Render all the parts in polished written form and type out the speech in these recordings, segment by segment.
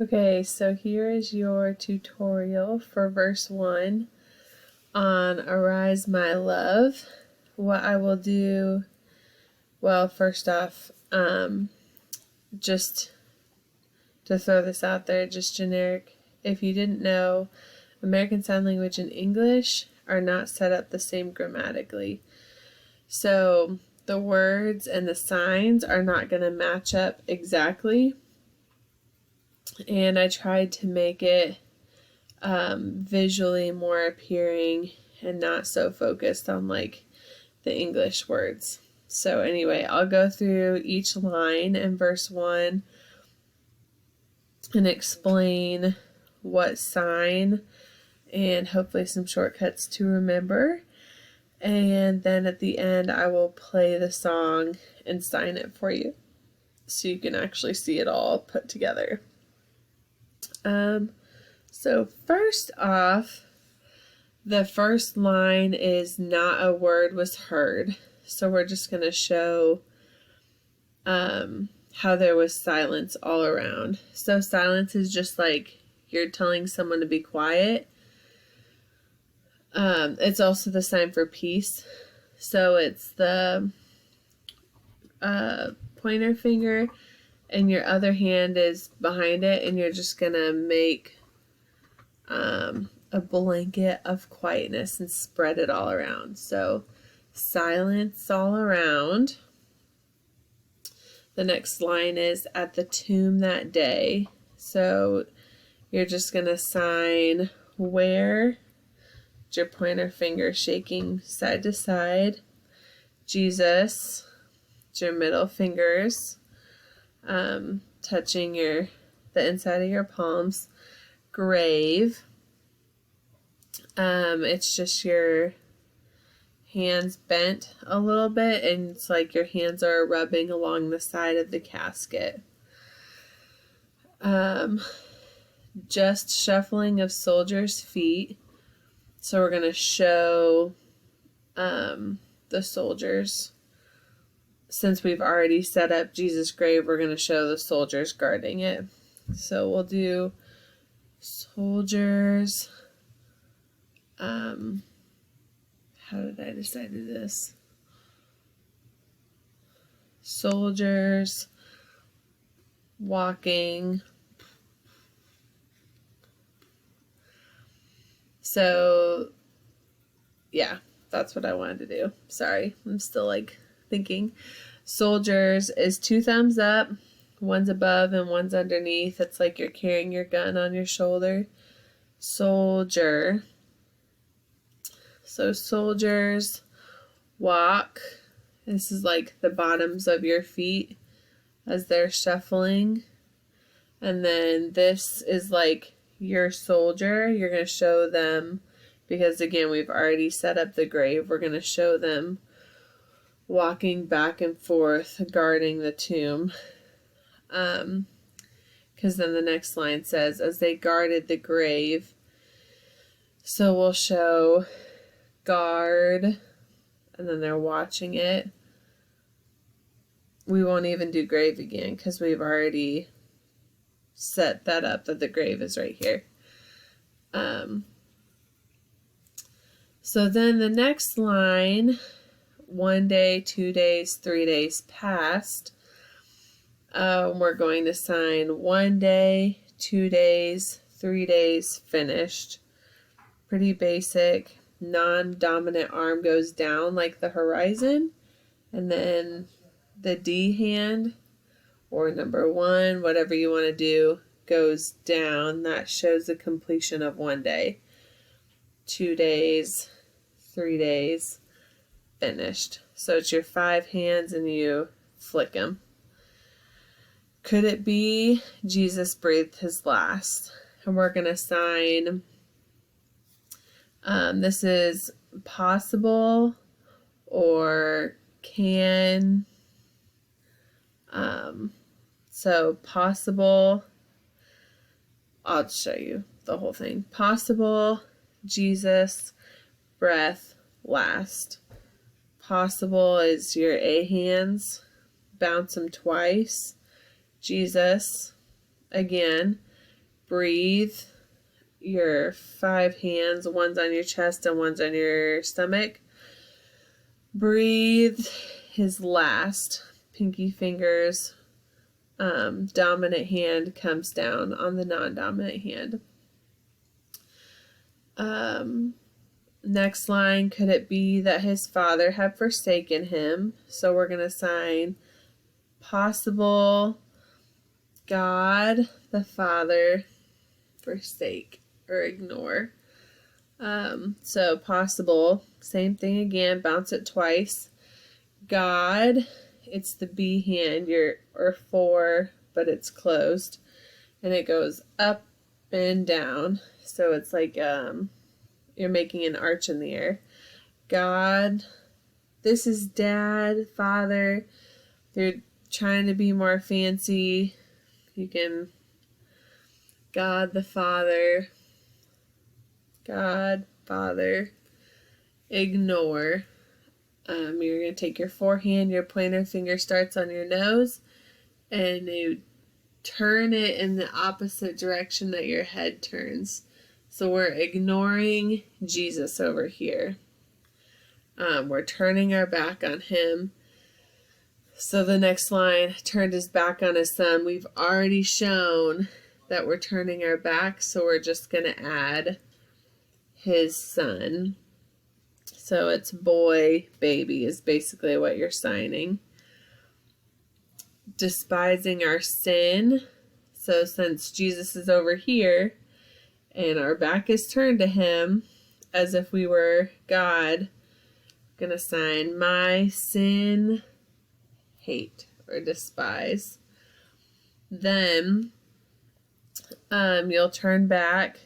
Okay, so here is your tutorial for verse 1 on Arise My Love. What I will do, well, first off, just to throw this out there, just generic, if you didn't know, American Sign Language and English are not set up the same grammatically. So the words and the signs are not going to match up exactly. And I tried to make it visually more appealing and not so focused on like the English words. So anyway, I'll go through each line in verse 1 and explain what sign and hopefully some shortcuts to remember. And then at the end, I will play the song and sign it for you so you can actually see it all put together. So first off, the first line is not a word was heard. So we're just going to show how there was silence all around. So silence is just like you're telling someone to be quiet. It's also the sign for peace. So it's the pointer finger and your other hand is behind it, and you're just going to make a blanket of quietness and spread it all around. So silence all around. The next line is at the tomb that day. So you're just going to sign where, your pointer finger shaking side to side. Jesus, your middle fingers touching the inside of your palms. Grave, it's just your hands bent a little bit, and it's like your hands are rubbing along the side of the casket. Just shuffling of soldiers' feet. So we're going to show the soldiers. Since we've already set up Jesus' grave, we're going to show the soldiers guarding it. So we'll do soldiers. How did I decide to do this? Soldiers walking. So, yeah, that's what I wanted to do. Sorry, I'm still like thinking. Soldiers is 2 thumbs up. One's above and one's underneath. It's like you're carrying your gun on your shoulder. Soldier. So soldiers walk. This is like the bottoms of your feet as they're shuffling. And then this is like your soldier. You're going to show them, because again, we've already set up the grave. We're going to show them walking back and forth, guarding the tomb. Because then the next line says, as they guarded the grave. So we'll show guard, and then they're watching it. We won't even do grave again because we've already set that up, that the grave is right here. So then the next line, 1 day, 2 days, 3 days passed. We're going to sign 1 day, 2 days, 3 days, finished. Pretty basic. Non-dominant arm goes down like the horizon, and then the D hand, or number 1, whatever you want to do, goes down. That shows the completion of 1 day. 2 days, 3 days, finished. So it's your 5 hands and you flick them. Could it be Jesus breathed his last? And we're going to sign, this is possible or can. So possible, I'll show you the whole thing. Possible, Jesus, breath, last. Possible is your A hands, bounce them twice. Jesus, again, breathe your 5 hands, one's on your chest and one's on your stomach. Breathe his last. Pinky fingers, dominant hand comes down on the non-dominant hand. Next line, could it be that his father had forsaken him? So we're going to sign possible God the Father forsake or ignore. So possible, same thing again, bounce it twice. God, it's the B hand, or 4, but it's closed, and it goes up and down. So it's like you're making an arch in the air. God, this is Dad, Father. They're trying to be more fancy. You can God the Father, God, Father, ignore. You're going to take your forehand, your pointer finger starts on your nose, and you turn it in the opposite direction that your head turns. So we're ignoring Jesus over here. We're turning our back on him. So the next line, turned his back on his son. We've already shown that we're turning our back, so we're just going to add his son. So it's boy, baby is basically what you're signing. Despising our sin. So since Jesus is over here and our back is turned to him as if we were God, I'm going to sign my sin, hate or despise. Then you'll turn back.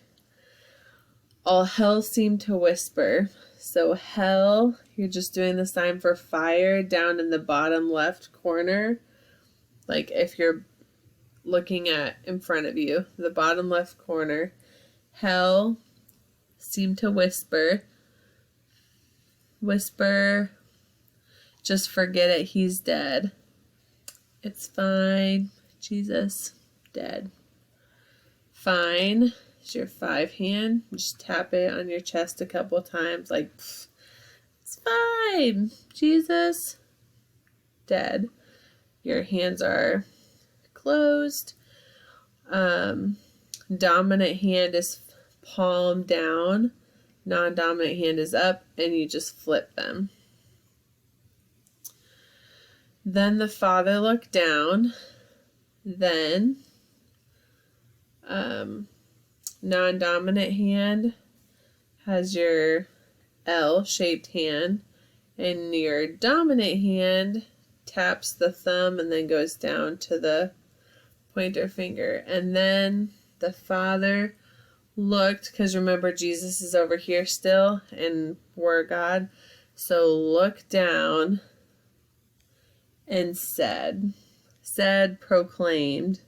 All hell seemed to whisper. So hell, you're just doing the sign for fire down in the bottom left corner. Like if you're looking at in front of you, the bottom left corner. Hell seemed to whisper. Whisper, just forget it, he's dead. It's fine, Jesus, dead. Fine. It's your 5 hand. Just tap it on your chest a couple times like, it's fine, Jesus, dead. Your hands are closed. Dominant hand is palm down. Non-dominant hand is up, and you just flip them. Then the Father looked down. Then non-dominant hand has your L-shaped hand, and your dominant hand taps the thumb and then goes down to the pointer finger. And then the Father looked, because remember Jesus is over here still and we're God, so look down and said, proclaimed,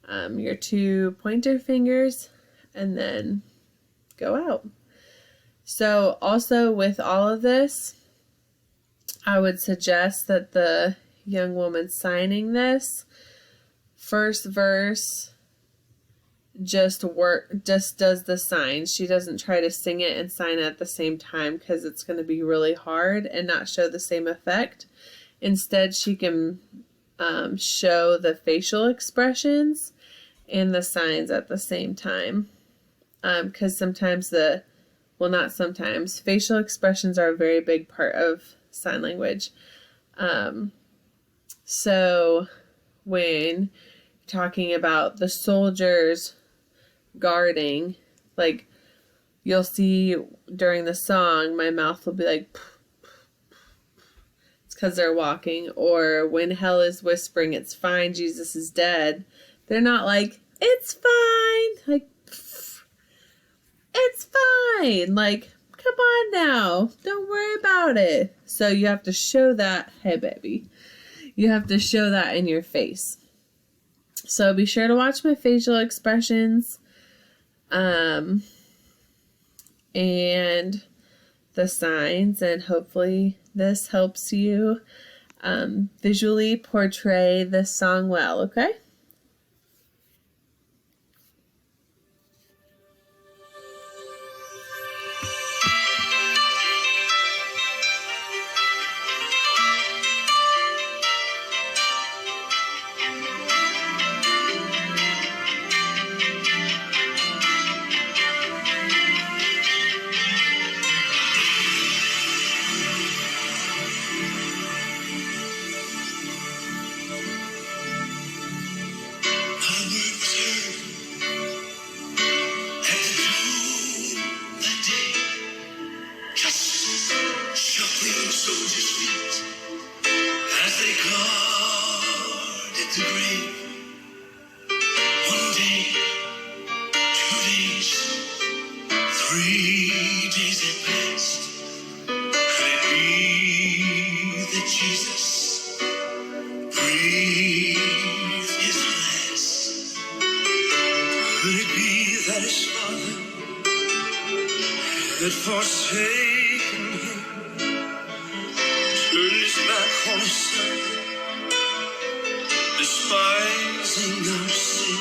your 2 pointer fingers, and then go out. So also with all of this, I would suggest that the young woman signing this, first verse just does the sign. She doesn't try to sing it and sign it at the same time, because it's going to be really hard and not show the same effect. Instead, she can show the facial expressions and the signs at the same time, because sometimes not sometimes, facial expressions are a very big part of sign language. So when talking about the soldiers guarding, like you'll see during the song, my mouth will be like, it's because they're walking. Or when hell is whispering, it's fine, Jesus is dead, they're not like, it's fine, like, it's fine, like, come on now, don't worry about it. So you have to show that, hey baby, you have to show that in your face. So be sure to watch my facial expressions, and the signs, and hopefully this helps you visually portray this song well, okay? days had passed. Could it be that Jesus breathed his last? Could it be that his father had forsaken him, turned his back on his son, despising our sin?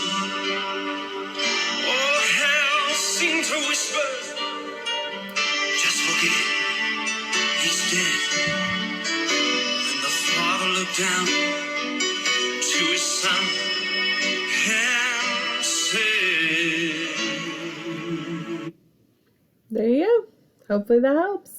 Oh, hell seemed to whisper, just forget it, he's dead. And the father looked down to his son and said, There you go. Hopefully that helps.